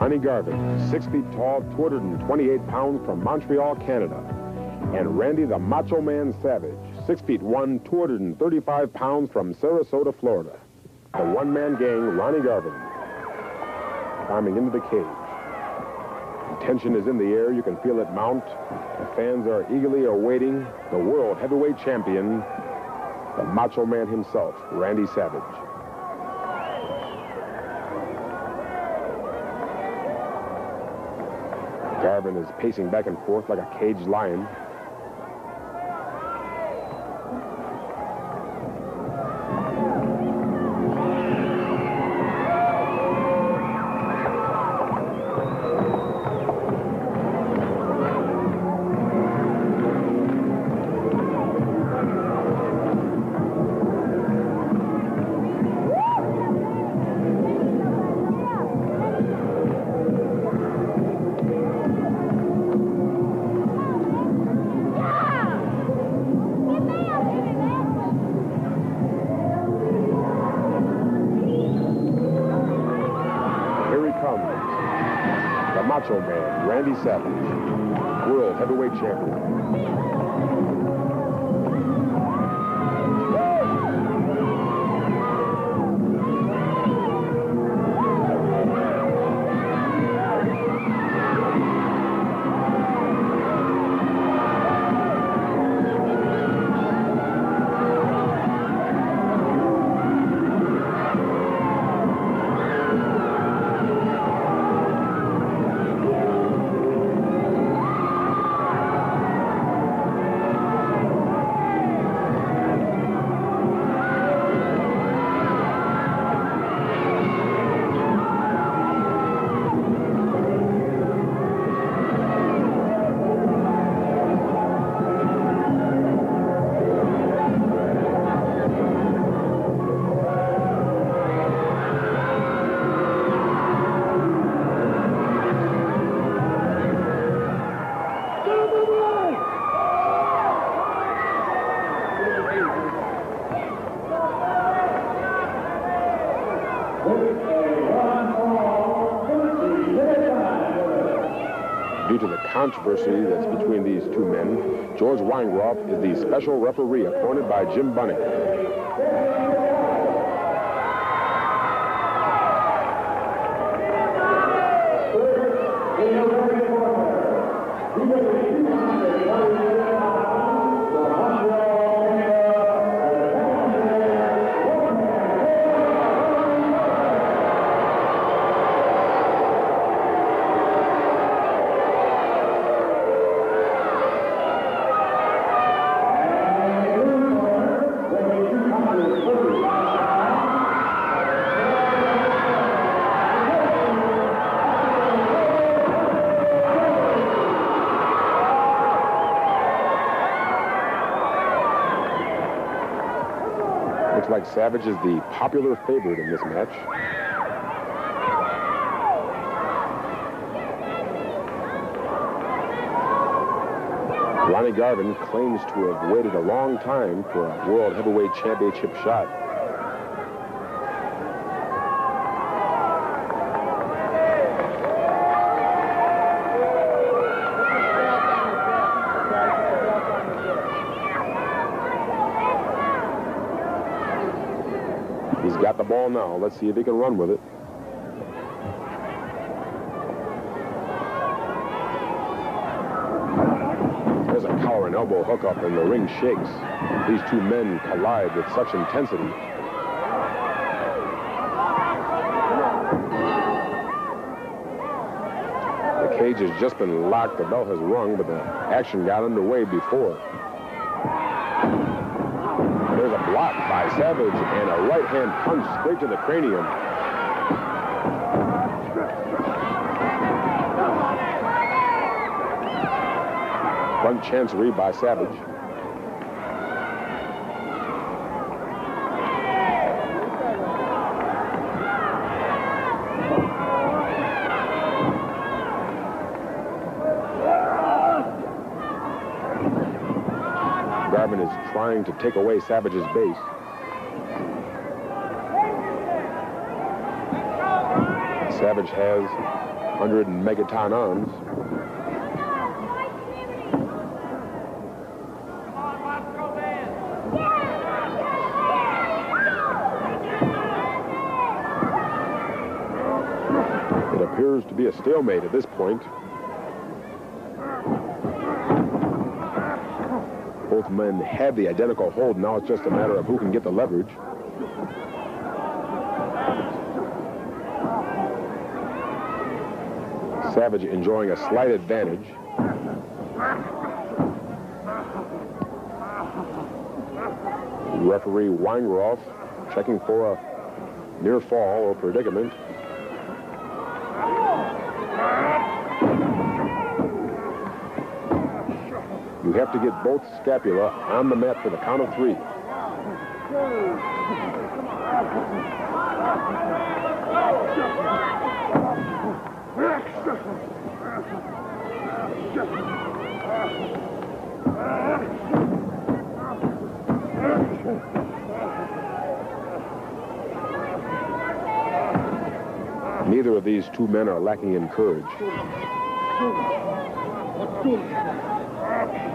Ronnie Garvin, 6 feet tall, 228 pounds from Montreal, Canada. And Randy the Macho Man Savage, 6 feet 1, 235 pounds from Sarasota, Florida. The one-man gang, Ronnie Garvin, climbing into the cage. Tension is in the air. You can feel it mount. The fans are eagerly awaiting the world heavyweight champion, the Macho Man himself, Randy Savage. Garvin is pacing back and forth like a caged lion. The Macho Man, Randy Savage, World Heavyweight Champion. Due to the controversy that's between these two men, George Weingroff is the special referee appointed by Jim Bunning. Looks like Savage is the popular favorite in this match. Ronnie Garvin claims to have waited a long time for a World Heavyweight Championship shot. He's got the ball now. Let's see if he can run with it. There's a collar and elbow hookup, and the ring shakes. These two men collide with such intensity. The cage has just been locked. The bell has rung, but the action got underway before. There's a block by Savage and a right-hand punch straight to the cranium. Front chancery by Savage. Garvin is trying to take away Savage's base. Savage has 100 megaton arms. It appears to be a stalemate at this point. Both men have the identical hold. Now it's just a matter of who can get the leverage. Savage enjoying a slight advantage. Referee Weingroff checking for a near fall or predicament. You have to get both scapula on the mat for the count of 3. Neither of these two men are lacking in courage.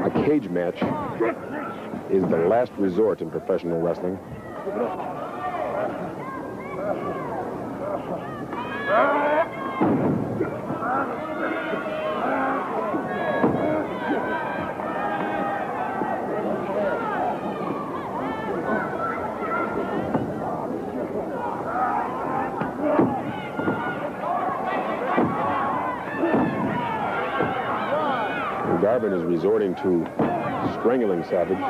A cage match is the last resort in professional wrestling. Garvin is resorting to strangling Savage,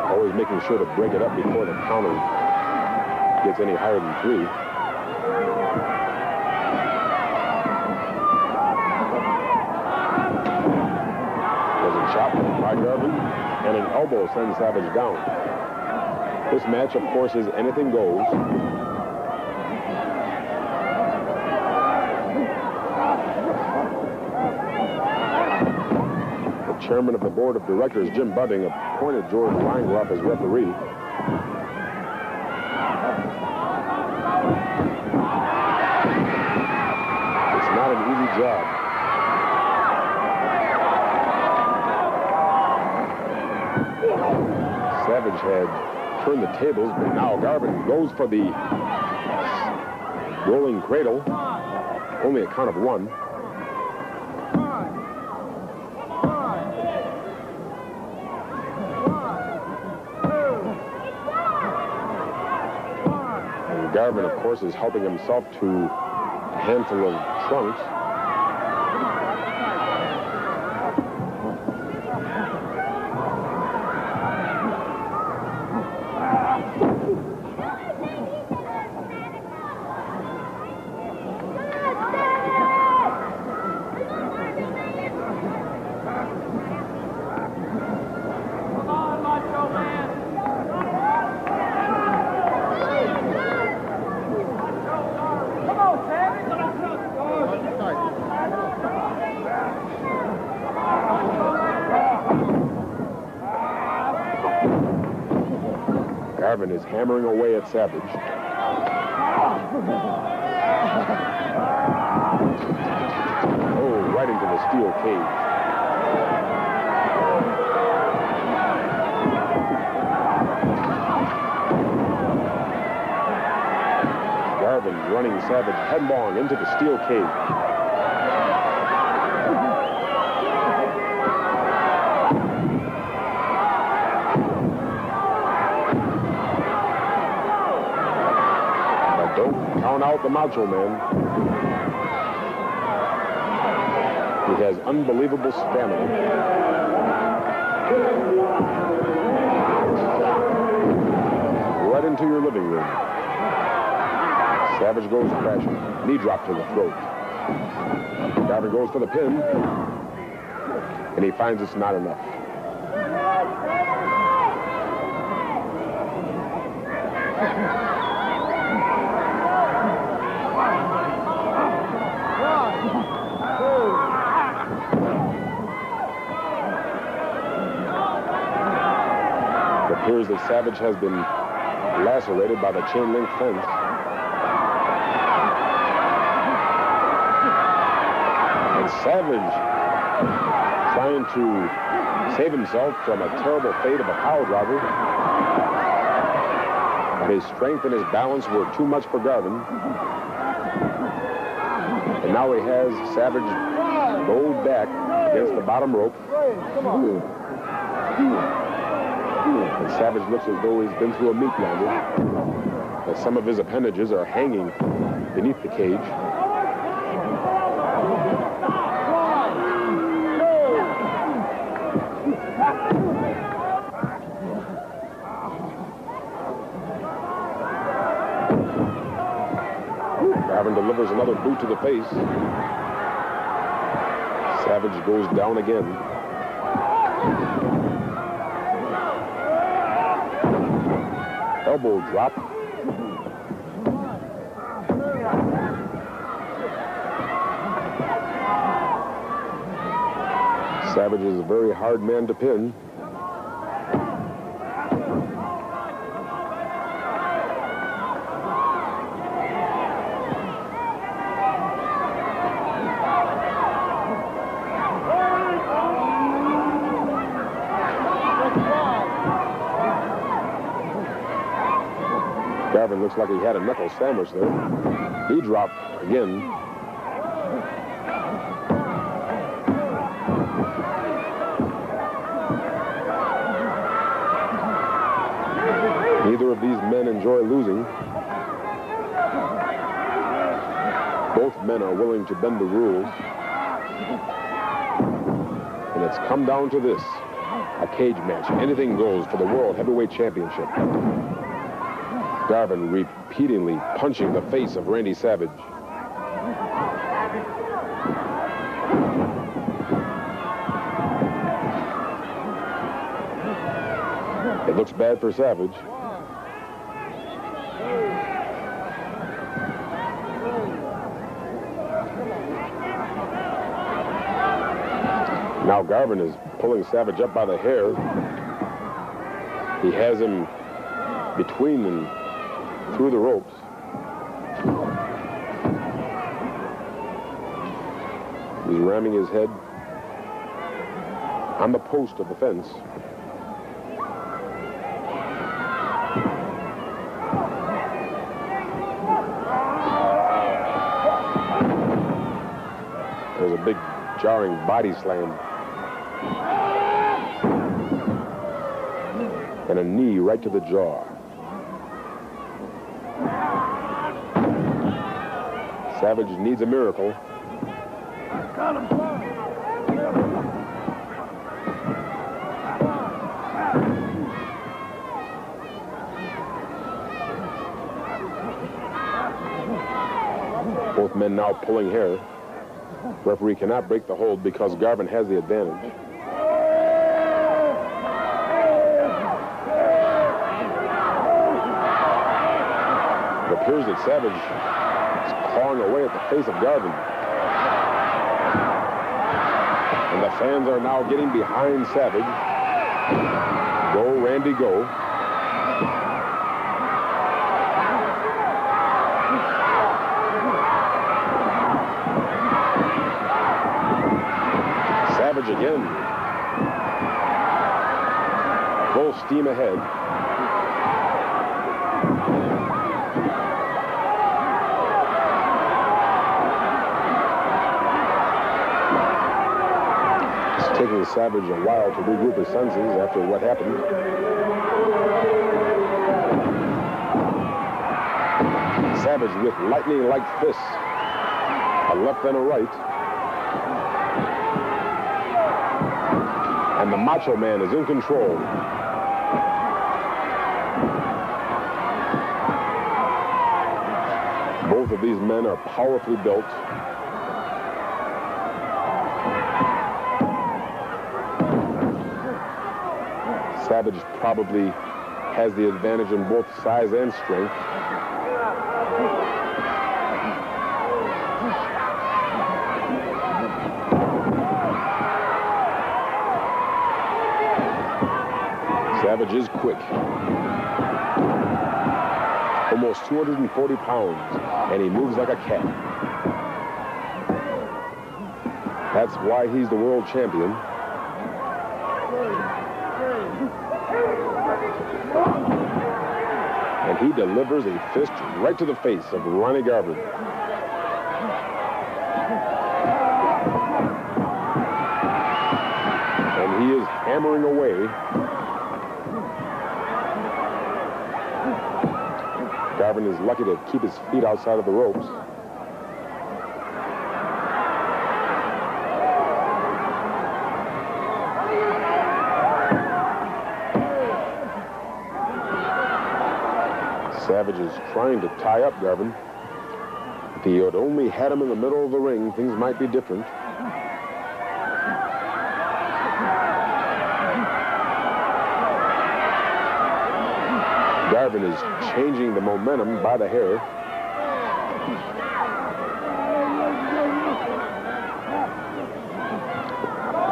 always making sure to break it up before the counter gets any higher than 3. There's a shot by Garvin, and an elbow sends Savage down. This match, of course, is anything goes. Chairman of the board of directors, Jim Budding, appointed George Weingroff as referee. It's not an easy job. Savage had turned the tables, but now Garvin goes for the rolling cradle. Only a count of 1. Garvin, of course, is helping himself to a handful of trunks. Garvin is hammering away at Savage. Oh, right into the steel cage. Garvin running Savage headlong into the steel cage. Count out the Macho Man. He has unbelievable stamina. Right into your living room. Savage goes crashing. Knee drop to the throat. Garvin goes for the pin. And he finds it's not enough. It appears that Savage has been lacerated by the chain link fence. Savage trying to save himself from a terrible fate of a pile driver. His strength and his balance were too much for Garvin. And now he has Savage bowed back against the bottom rope. And Savage looks as though he's been through a meat grinder, as some of his appendages are hanging beneath the cage. Garvin delivers another boot to the face. Savage goes down again. Elbow drop. Savage is a very hard man to pin. Garvin looks like he had a knuckle sandwich there. He dropped again. Neither of these men enjoy losing. Both men are willing to bend the rules. And it's come down to this, a cage match. Anything goes for the World Heavyweight Championship. Garvin repeatedly punching the face of Randy Savage. It looks bad for Savage. Now Garvin is pulling Savage up by the hair. He has him between and through the ropes. He's ramming his head on the post of the fence. There's a big jarring body slam. And a knee right to the jaw. Savage needs a miracle. Got him. Both men now pulling hair. Referee cannot break the hold because Garvin has the advantage. It appears that Savage is clawing away at the face of Garvin. And the fans are now getting behind Savage. Go, Randy, go. Savage again. Full steam ahead. Taking Savage a while to regroup his senses after what happened. Savage with lightning-like fists, a left and a right. And the Macho Man is in control. Both of these men are powerfully built. Savage probably has the advantage in both size and strength. Savage is quick. Almost 240 pounds, and he moves like a cat. That's why he's the world champion. And he delivers a fist right to the face of Ronnie Garvin. And he is hammering away. Garvin is lucky to keep his feet outside of the ropes. Savage is trying to tie up Garvin. If he had only had him in the middle of the ring, things might be different. Garvin is changing the momentum by the hair.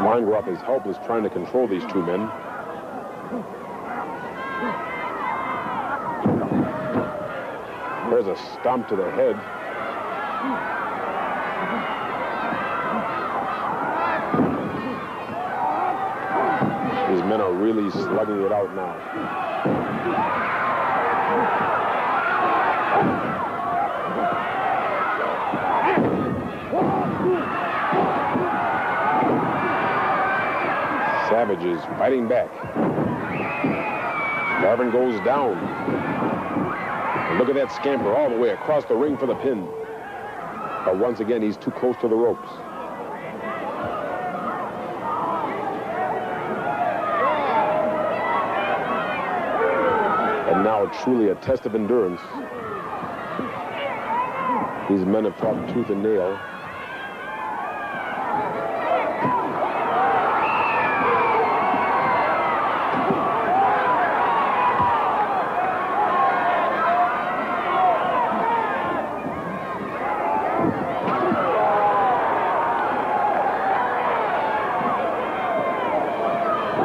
Weingroff is helpless trying to control these two men. There's a stomp to the head. These men are really slugging it out now. Savage is fighting back. Garvin goes down. And look at that scamper all the way across the ring for the pin. But once again, he's too close to the ropes. And now truly a test of endurance. These men have fought tooth and nail.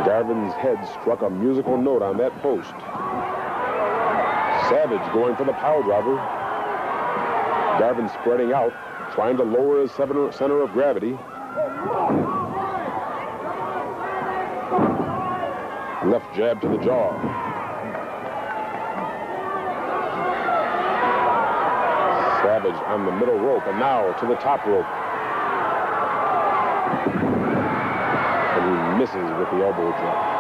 Garvin's head struck a musical note on that post. Savage going for the pile driver. Garvin spreading out, trying to lower his center of gravity. Left jab to the jaw. Savage on the middle rope, and now to the top rope. And he misses with the elbow drop.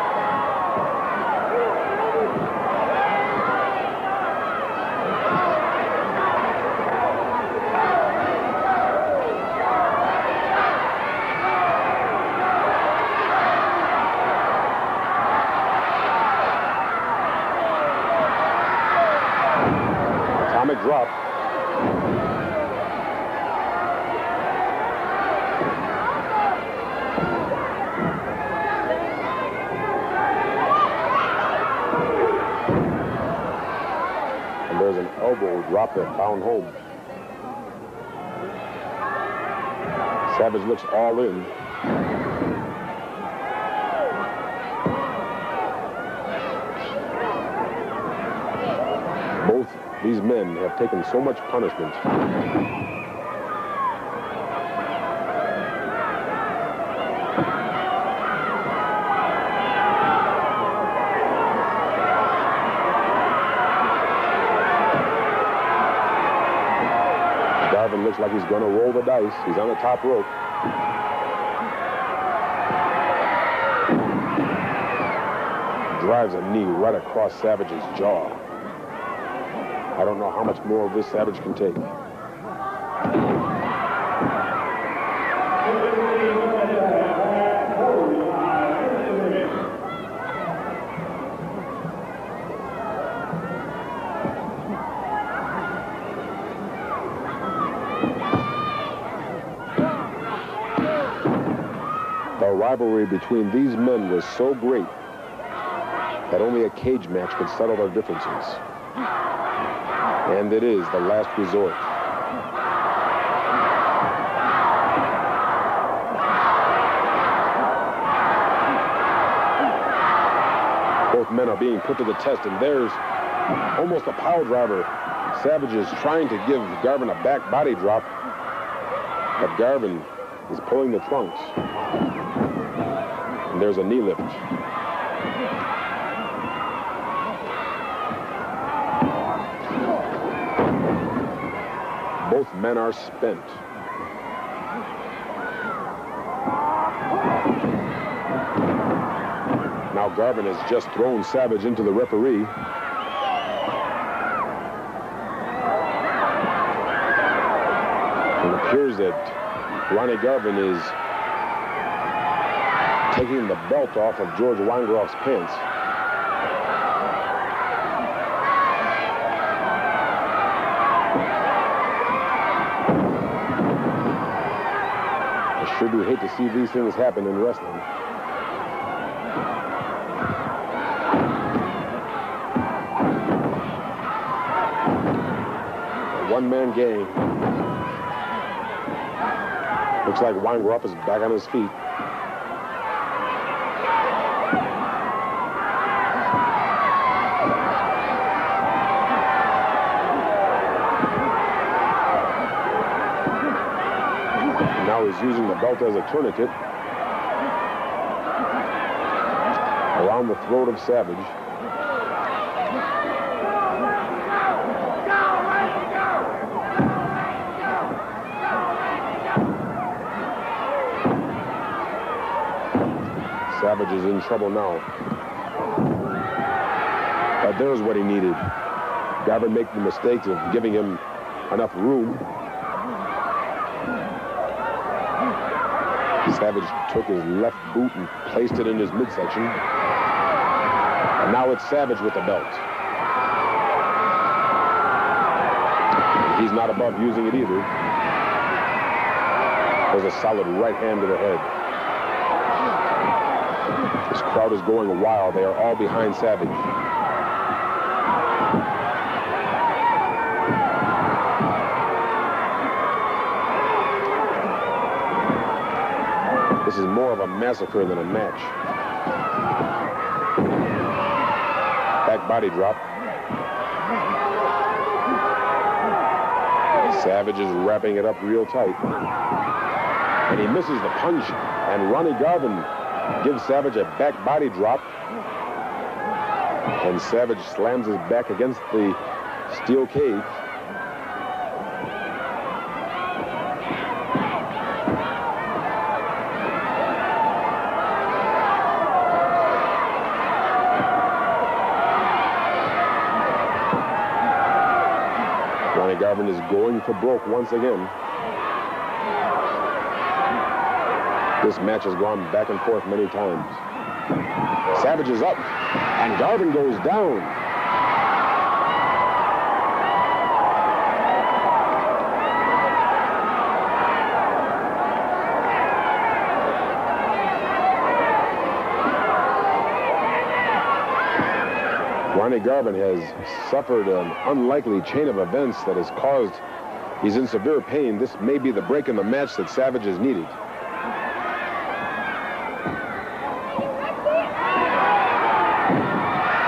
Atomic drop. And there's an elbow drop that found home. Savage looks all in. Both these men have taken so much punishment. Garvin looks like he's going to roll the dice. He's on the top rope. Drives a knee right across Savage's jaw. I don't know how much more of this Savage can take. The rivalry between these men was so great that only a cage match could settle their differences. And it is the last resort. Both men are being put to the test, and there's almost a power driver. Savage is trying to give Garvin a back body drop, but Garvin is pulling the trunks. And there's a knee lift. Both men are spent. Now Garvin has just thrown Savage into the referee. It appears that Ronnie Garvin is taking the belt off of George Weingroff's pants. I sure do hate to see these things happen in wrestling. One-man game. Looks like Weingroff is back on his feet. Now he's using the belt as a tourniquet around the throat of Savage. Savage is in trouble now. But there's what he needed. Garvin making the mistake of giving him enough room. Savage took his left boot and placed it in his midsection. And now it's Savage with the belt. He's not above using it either. There's a solid right hand to the head. This crowd is going wild. They are all behind Savage. This is more of a massacre than a match. Back body drop. Savage is wrapping it up real tight. And he misses the punch. And Ronnie Garvin gives Savage a back body drop. And Savage slams his back against the steel cage. Ronnie Garvin is going for broke once again. This match has gone back and forth many times. Savage is up, and Garvin goes down. Ronnie Garvin has suffered an unlikely chain of events that has caused, he's in severe pain. This may be the break in the match that Savage has needed.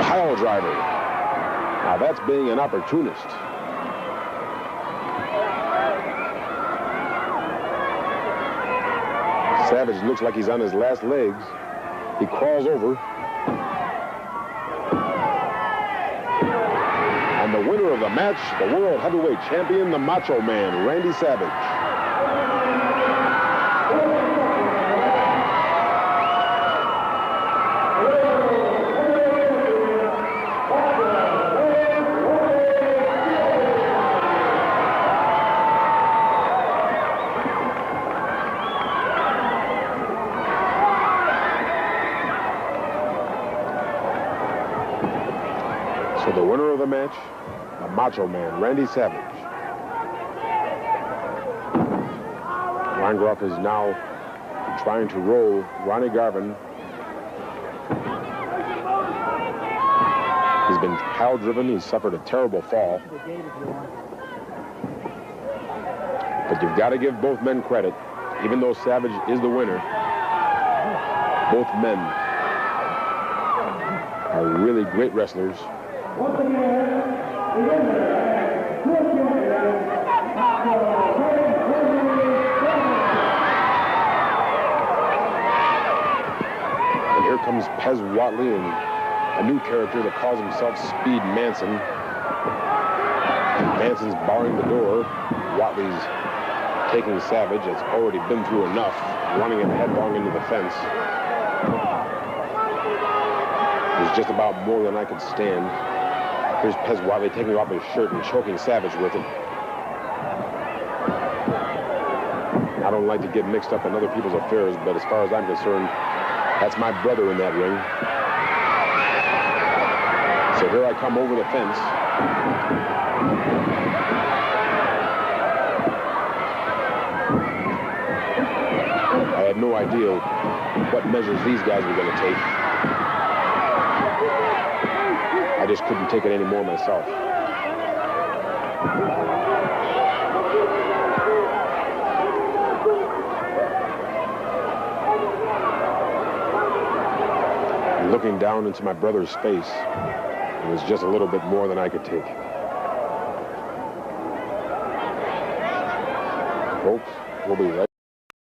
Pile driver. Now that's being an opportunist. Savage looks like he's on his last legs. He crawls over. And the winner of the match, the World Heavyweight Champion, the Macho Man, Randy Savage. So the winner of the match, the Macho Man, Randy Savage. Weingroff is now trying to roll Ronnie Garvin. He's been pile driven. He's suffered a terrible fall. But you've got to give both men credit. Even though Savage is the winner, both men are really great wrestlers. Pez Watley and a new character that calls himself Speed Manson. Manson's barring the door. Watley's taking Savage. It's already been through enough, running him headlong into the fence. It was just about more than I could stand. Here's Pez Watley taking off his shirt and choking Savage with it. I don't like to get mixed up in other people's affairs, but as far as I'm concerned, that's my brother in that ring. So here I come over the fence. I had no idea what measures these guys were going to take. I just couldn't take it anymore myself. And looking down into my brother's face, it was just a little bit more than I could take. Folks, we'll be right